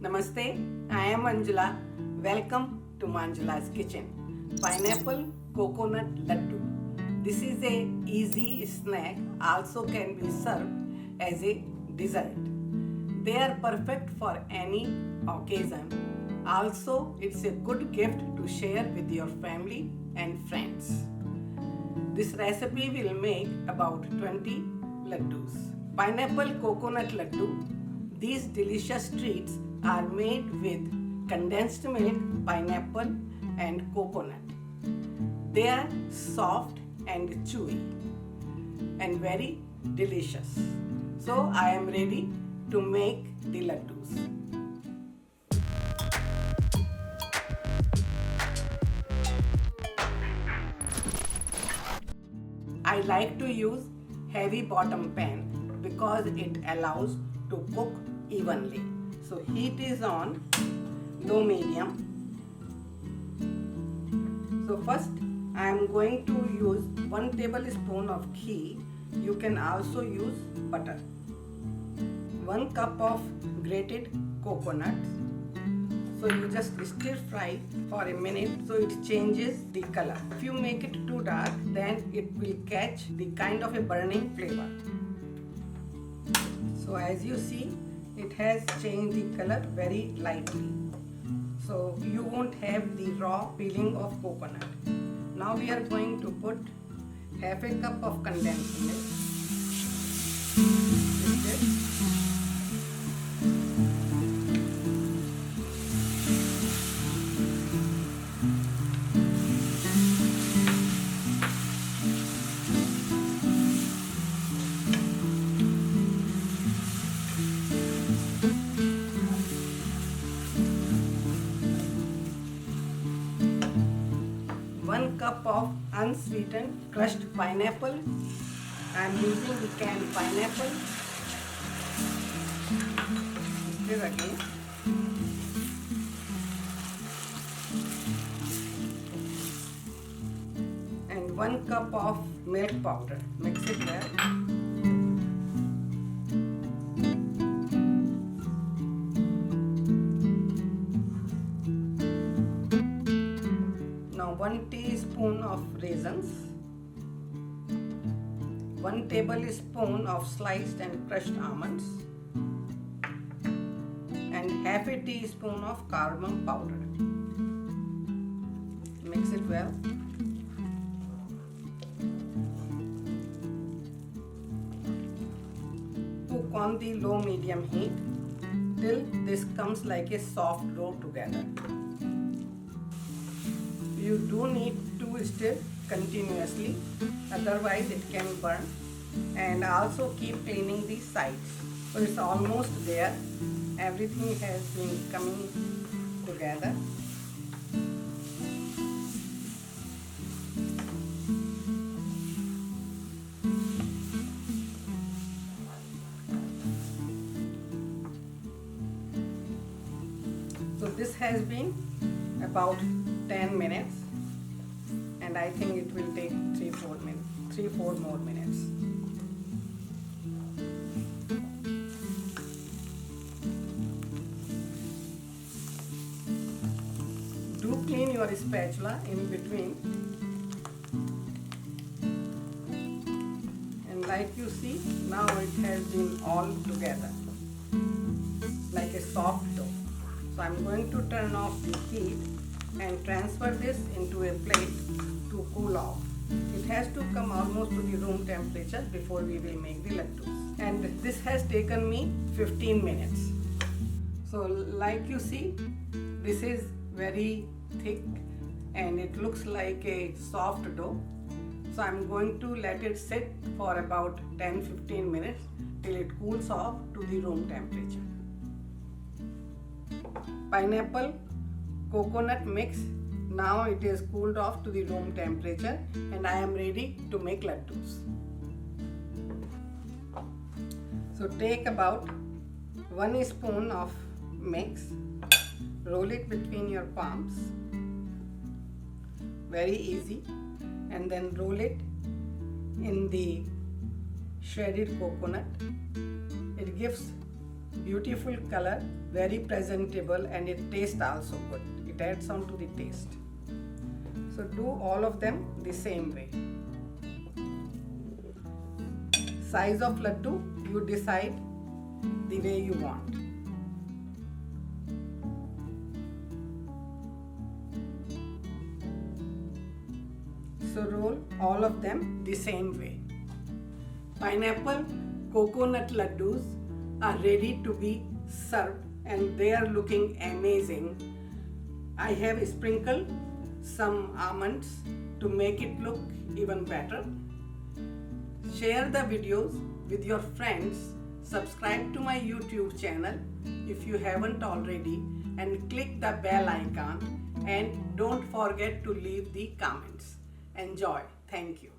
Namaste, I am Anjula. Welcome to Manjula's Kitchen. Pineapple coconut laddu. This is a easy snack, also can be served as a dessert. They are perfect for any occasion. Also, it's a good gift to share with your family and friends. This recipe will make about 20 ladoos. Pineapple coconut laddu. These delicious treats are made with condensed milk, pineapple and coconut. They are soft and chewy and very delicious. So I am ready to make the ladoos. I like to use heavy bottom pan because it allows to cook evenly. So heat is on low medium. So first I am going to use 1 tablespoon of ghee. You can also use butter. 1 cup of grated coconuts. So you just stir fry for a minute so it changes the color. If you make it too dark, then it will catch the kind of a burning flavor. So as you see, it has changed the color very lightly. So you won't have the raw peeling of coconut. Now we are going to put half a cup of condensed milk. One cup of unsweetened crushed pineapple. I am using the canned pineapple. Stir again. And 1 cup of milk powder. Mix it well. Now 1 teaspoon of raisins, 1 tablespoon of sliced and crushed almonds, and half a teaspoon of cardamom powder. Mix it well. Cook on the low medium heat till this comes like a soft dough together. You do need to stir continuously, otherwise it can burn, and also keep cleaning the sides. So it's almost there. Everything has been coming together. So this has been about 10 minutes, and I think it will take 3-4 more minutes. Do clean your spatula in between, and like you see, now it has been all together like a soft dough. So I'm going to turn off the heat and transfer this into a plate to cool off. It has to come almost to the room temperature before we will make the ladoos. And this has taken me 15 minutes. So like you see, this is very thick and it looks like a soft dough. So I'm going to let it sit for about 10-15 minutes till it cools off to the room temperature. Pineapple coconut mix. Now it is cooled off to the room temperature and I am ready to make ladoos. So take about 1 spoon of mix, roll it between your palms, very easy, and then roll it in the shredded coconut. It gives Beautiful color, very presentable, and it tastes also good. It adds on to the taste. So do all of them the same way. Size of laddu you decide the way you want. So roll all of them the same way. Pineapple coconut ladoos are ready to be served and they are looking amazing. I have sprinkled some almonds to make it look even better. Share the videos with your friends. Subscribe to my YouTube channel if you haven't already and click the bell icon, and don't forget to leave the comments. Enjoy. Thank you.